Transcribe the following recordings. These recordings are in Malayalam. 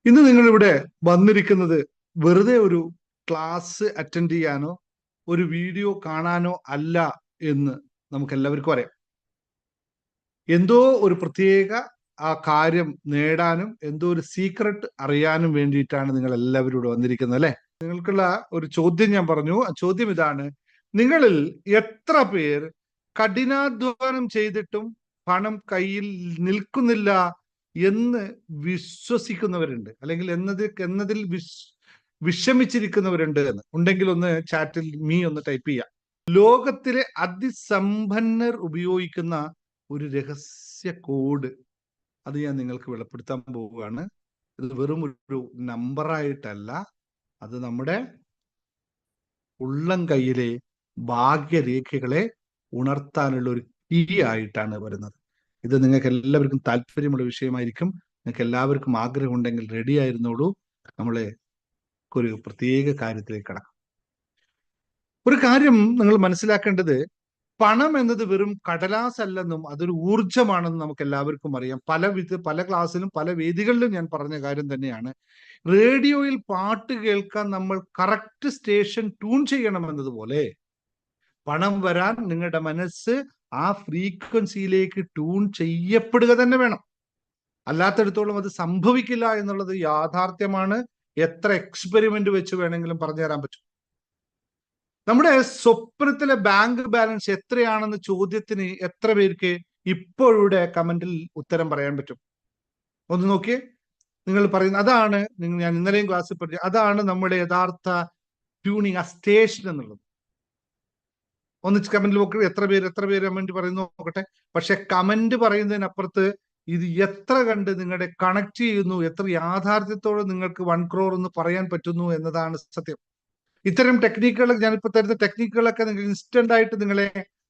ഇന്ന് നിങ്ങൾ ഇവിടെ വന്നിരിക്കുന്നത് വെറുതെ ഒരു ക്ലാസ് അറ്റൻഡ് ചെയ്യാനോ ഒരു വീഡിയോ കാണാനോ അല്ല എന്ന് നമുക്ക് എല്ലാവർക്കും അറിയാം. എന്തോ ഒരു പ്രത്യേക ആ കാര്യം നേടാനും എന്തോ ഒരു സീക്രട്ട് അറിയാനും വേണ്ടിയിട്ടാണ് നിങ്ങൾ എല്ലാവരും ഇവിടെ വന്നിരിക്കുന്നത് അല്ലെ. നിങ്ങൾക്കുള്ള ഒരു ചോദ്യം ഞാൻ പറഞ്ഞു. ആ ചോദ്യം ഇതാണ്: നിങ്ങളിൽ എത്ര പേർ കഠിനാധ്വാനം ചെയ്തിട്ടും പണം കയ്യിൽ നിൽക്കുന്നില്ല എന്ന് വിശ്വസിക്കുന്നവരുണ്ട്, അല്ലെങ്കിൽ എന്നതിൽ വിഷമിച്ചിരിക്കുന്നവരുണ്ട് എന്ന് ഉണ്ടെങ്കിൽ ഒന്ന് ചാറ്റിൽ ഒന്ന് ടൈപ്പ് ചെയ്യാം. ലോകത്തിലെ അതിസമ്പന്നർ ഉപയോഗിക്കുന്ന ഒരു രഹസ്യ കോഡ്, അത് ഞാൻ നിങ്ങൾക്ക് വെളിപ്പെടുത്താൻ പോവുകയാണ്. ഇത് വെറും ഒരു നമ്പറായിട്ടല്ല, അത് നമ്മുടെ ഉള്ളം കൈയിലെ ഭാഗ്യരേഖകളെ ഉണർത്താനുള്ള ഒരു കീ ആയിട്ടാണ് വരുന്നത്. ഇത് നിങ്ങൾക്ക് എല്ലാവർക്കും താല്പര്യമുള്ള വിഷയമായിരിക്കും. നിങ്ങൾക്ക് എല്ലാവർക്കും ആഗ്രഹമുണ്ടെങ്കിൽ റെഡി ആയിരുന്നോളൂ. നമ്മളെ ഒരു പ്രത്യേക കാര്യത്തിലേക്ക് കടക്കാം. ഒരു കാര്യം നിങ്ങൾ മനസ്സിലാക്കേണ്ടത്, പണം എന്നത് വെറും കടലാസ് അല്ലെന്നും അതൊരു ഊർജമാണെന്നും നമുക്ക് എല്ലാവർക്കും അറിയാം. പല ക്ലാസ്സിലും പല വേദികളിലും ഞാൻ പറഞ്ഞ കാര്യം തന്നെയാണ്. റേഡിയോയിൽ പാട്ട് കേൾക്കാൻ നമ്മൾ കറക്റ്റ് സ്റ്റേഷൻ ട്യൂൺ ചെയ്യണം എന്നതുപോലെ പണം വരാൻ നിങ്ങളുടെ മനസ്സ് ആ ഫ്രീക്വൻസിയിലേക്ക് ട്യൂൺ ചെയ്യപ്പെടുക തന്നെ വേണം. അല്ലാത്തടത്തോളം അത് സംഭവിക്കില്ല എന്നുള്ളത് യാഥാർത്ഥ്യമാണ്. എത്ര എക്സ്പെരിമെന്റ് വെച്ച് വേണമെങ്കിലും പറഞ്ഞു തരാൻ പറ്റും. നമ്മുടെ സ്വപ്നത്തിലെ ബാങ്ക് ബാലൻസ് എത്രയാണെന്ന ചോദ്യത്തിന് എത്ര പേർക്ക് ഇപ്പോഴുടെ കമന്റിൽ ഉത്തരം പറയാൻ പറ്റും? ഒന്ന് നോക്കിയേ. നിങ്ങൾ പറയുന്ന അതാണ്, ഞാൻ ഇന്നലെയും ക്ലാസ്സിൽ പറഞ്ഞു, അതാണ് നമ്മുടെ യഥാർത്ഥ ട്യൂണിങ്, ആ സ്റ്റേഷൻ എന്നുള്ളത്. ഒന്ന് കമന്റിൽ നോക്കുക. എത്ര പേര് കമന്റ് പറയുന്നു നോക്കട്ടെ. പക്ഷെ കമന്റ് പറയുന്നതിനപ്പുറത്ത് ഇത് എത്ര കണ്ട് നിങ്ങളുടെ കണക്ട് ചെയ്യുന്നു, എത്ര യാഥാർത്ഥ്യത്തോടെ നിങ്ങൾക്ക് 1 crore എന്ന് പറയാൻ പറ്റുന്നു എന്നതാണ് സത്യം. ഇത്തരം ടെക്നിക്കുകൾ, ഞാനിപ്പോ തരുന്ന ടെക്നിക്കുകളൊക്കെ നിങ്ങൾ ഇൻസ്റ്റന്റ് ആയിട്ട് നിങ്ങളെ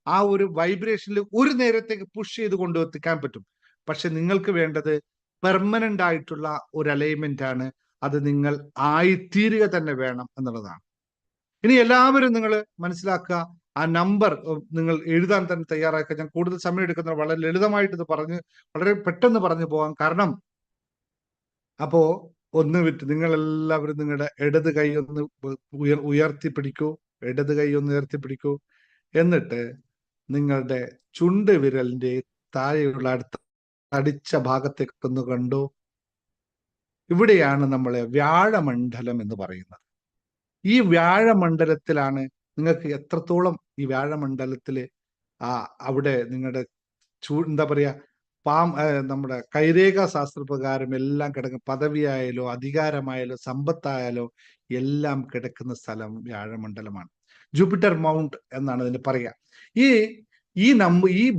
ആ ഒരു വൈബ്രേഷനിൽ ഒരു നേരത്തേക്ക് പുഷ് ചെയ്ത് കൊണ്ടെത്തിക്കാൻ പറ്റും. പക്ഷെ നിങ്ങൾക്ക് വേണ്ടത് പെർമനന്റ് ആയിട്ടുള്ള ഒരു അലൈൻമെന്റ് ആണ്. അത് നിങ്ങൾ ആയിത്തീരുക തന്നെ വേണം എന്നുള്ളതാണ്. ഇനി എല്ലാവരും നിങ്ങൾ മനസ്സിലാക്കുക, ആ നമ്പർ നിങ്ങൾ എഴുതാൻ തന്നെ തയ്യാറാക്കുക. ഞാൻ കൂടുതൽ സമയം എടുക്കുന്നത് വളരെ ലളിതമായിട്ട് ഇത് വളരെ പെട്ടെന്ന് പറഞ്ഞു പോകാം. കാരണം അപ്പോ ഒന്ന് വിട്ട് നിങ്ങൾ എല്ലാവരും നിങ്ങളുടെ ഇടത് കൈ ഒന്ന് ഉയർത്തി പിടിക്കൂ. ഇടത് കൈ ഒന്ന് ഉയർത്തി പിടിക്കൂ. എന്നിട്ട് നിങ്ങളുടെ ചുണ്ട് വിരലിന്റെ താഴെയുള്ള അടുത്ത തടിച്ച ഭാഗത്തേക്കൊന്ന് കണ്ടു. ഇവിടെയാണ് നമ്മളെ വ്യാഴമണ്ഡലം എന്ന് പറയുന്നത്. ഈ വ്യാഴമണ്ഡലത്തിലാണ് നിങ്ങൾക്ക് എത്രത്തോളം ഈ വ്യാഴമണ്ഡലത്തില് അവിടെ നിങ്ങളുടെ എന്താ പറയാ, നമ്മുടെ കൈരേഖ ശാസ്ത്രപ്രകാരം എല്ലാം കിടക്കുന്ന പദവിയായാലോ അധികാരമായാലോ സമ്പത്തായാലോ എല്ലാം കിടക്കുന്ന സ്ഥലം വ്യാഴമണ്ഡലമാണ്. ജൂപ്പിറ്റർ മൗണ്ട് എന്നാണ് ഇതിന് പറയാ. ഈ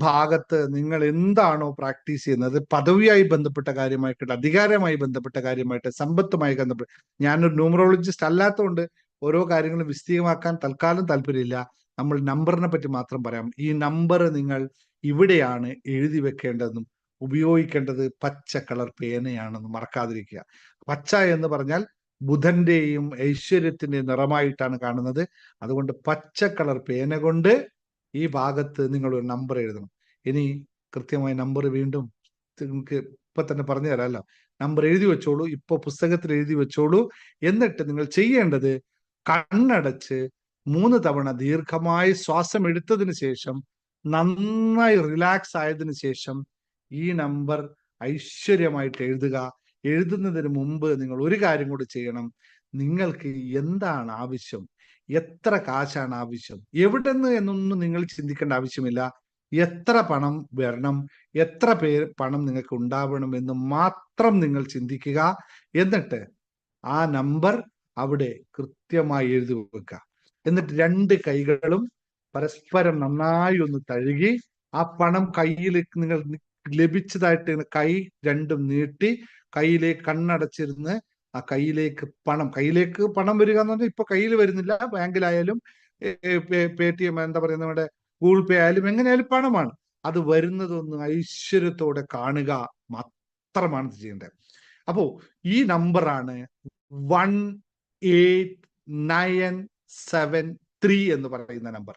ഭാഗത്ത് നിങ്ങൾ എന്താണോ പ്രാക്ടീസ് ചെയ്യുന്നത്, പദവിയായി ബന്ധപ്പെട്ട കാര്യമായിക്കോട്ടെ, അധികാരമായി ബന്ധപ്പെട്ട കാര്യമായിട്ട്, സമ്പത്തുമായി ബന്ധപ്പെട്ട്, ഞാനൊരു ന്യൂമറോളജിസ്റ്റ് അല്ലാത്തതുകൊണ്ട് ഓരോ കാര്യങ്ങളും വിശദീകമാക്കാൻ തൽക്കാലം താല്പര്യമില്ല. നമ്മൾ നമ്പറിനെ പറ്റി മാത്രം പറയാം. ഈ നമ്പർ നിങ്ങൾ ഇവിടെയാണ് എഴുതി വെക്കേണ്ടതെന്നും ഉപയോഗിക്കേണ്ടത് പച്ച കളർ പേനയാണെന്ന് മറക്കാതിരിക്കുക. പച്ച എന്ന് പറഞ്ഞാൽ ബുധന്റെയും ഐശ്വര്യത്തിന്റെയും നിറമായിട്ടാണ് കാണുന്നത്. അതുകൊണ്ട് പച്ച കളർ പേന കൊണ്ട് ഈ ഭാഗത്ത് നിങ്ങൾ ഒരു നമ്പർ എഴുതണം. ഇനി കൃത്യമായ നമ്പർ വീണ്ടും നിങ്ങൾക്ക് ഇപ്പൊ തന്നെ പറഞ്ഞു തരാമല്ലോ. നമ്പർ എഴുതി വെച്ചോളൂ, ഇപ്പൊ പുസ്തകത്തിൽ എഴുതി വെച്ചോളൂ. എന്നിട്ട് നിങ്ങൾ ചെയ്യേണ്ടത്, കണ്ണടച്ച് 3 തവണ ദീർഘമായി ശ്വാസം എടുത്തതിന് ശേഷം നന്നായി റിലാക്സ് ആയതിനു ശേഷം ഈ നമ്പർ ഐശ്വര്യമായിട്ട് എഴുതുക. എഴുതുന്നതിന് മുമ്പ് നിങ്ങൾ ഒരു കാര്യം കൂടി ചെയ്യണം. നിങ്ങൾക്ക് എന്താണ് ആവശ്യം, എത്ര കാശാണ് ആവശ്യം, എവിടെന്ന് എന്നൊന്നും നിങ്ങൾ ചിന്തിക്കേണ്ട ആവശ്യമില്ല. എത്ര പണം വരണം, എത്ര പണം നിങ്ങൾക്ക് ഉണ്ടാവണം എന്ന് മാത്രം നിങ്ങൾ ചിന്തിക്കുക. എന്നിട്ട് ആ നമ്പർ അവിടെ കൃത്യമായി എഴുതി വെക്കുക. എന്നിട്ട് 2 കൈകളും പരസ്പരം നന്നായി ഒന്ന് തഴുകി ആ പണം കയ്യിലേക്ക് നിങ്ങൾ ലഭിച്ചതായിട്ട് കൈ രണ്ടും നീട്ടി കയ്യിലേക്ക് കണ്ണടച്ചിരുന്ന് ആ കയ്യിലേക്ക് പണം വരിക എന്ന് പറഞ്ഞാൽ ഇപ്പൊ കയ്യിൽ വരുന്നില്ല, ബാങ്കിലായാലും പേടിഎം എന്താ പറയുക, നമ്മുടെ ഗൂഗിൾ പേ ആയാലും എങ്ങനെയായാലും പണമാണ്. അത് വരുന്നതൊന്ന് ഐശ്വര്യത്തോടെ കാണുക മാത്രമാണ് ചെയ്യേണ്ടത്. അപ്പോ ഈ നമ്പറാണ് 18973 എന്ന് പറയുന്ന നമ്പർ.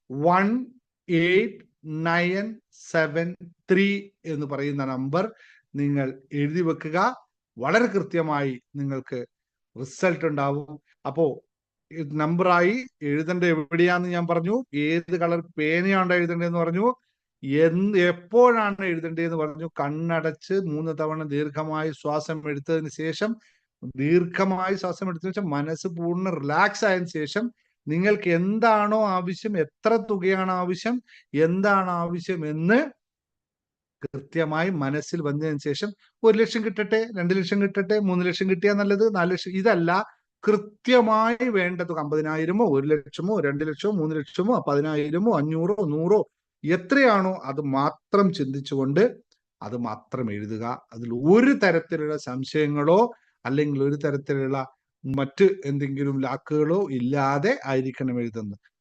18973 എന്ന് പറയുന്ന നമ്പർ നിങ്ങൾ എഴുതി വെക്കുക. വളരെ കൃത്യമായി നിങ്ങൾക്ക് റിസൾട്ട് ഉണ്ടാവും. അപ്പോ നമ്പറായി എഴുതേണ്ട എവിടെയാന്ന് ഞാൻ പറഞ്ഞു, ഏത് കളർ പേനയാണ് എഴുതേണ്ടതെന്ന് പറഞ്ഞു, എപ്പോഴാണ് എഴുതേണ്ടതെന്ന് പറഞ്ഞു. കണ്ണടച്ച് 3 തവണ ദീർഘമായി ശ്വാസം എടുത്തതിന് ശേഷം, മനസ്സ് പൂർണ്ണ റിലാക്സ് ആയതിനു ശേഷം നിങ്ങൾക്ക് എന്താണോ ആവശ്യം, എത്ര തുകയാണ് ആവശ്യം, എന്താണ് ആവശ്യം എന്ന് കൃത്യമായി മനസ്സിൽ വന്നതിന് ശേഷം 1 ലക്ഷം കിട്ടട്ടെ, 2 ലക്ഷം കിട്ടട്ടെ, 3 ലക്ഷം കിട്ടിയാൽ നല്ലത്, 4 ലക്ഷം, ഇതല്ല. കൃത്യമായി വേണ്ട തുക 50,000മോ 1 ലക്ഷമോ 2 ലക്ഷമോ 3 ലക്ഷമോ 10,000മോ 500ഓ 100ഓ എത്രയാണോ അത് മാത്രം ചിന്തിച്ചുകൊണ്ട് അത് മാത്രം എഴുതുക. അതിൽ ഒരു തരത്തിലുള്ള സംശയങ്ങളോ അല്ലെങ്കിൽ ഒരു തരത്തിലുള്ള മറ്റ് എന്തെങ്കിലും ലാക്കുകളോ ഇല്ലാതെ ആയിരിക്കണം എഴുതുന്നത്.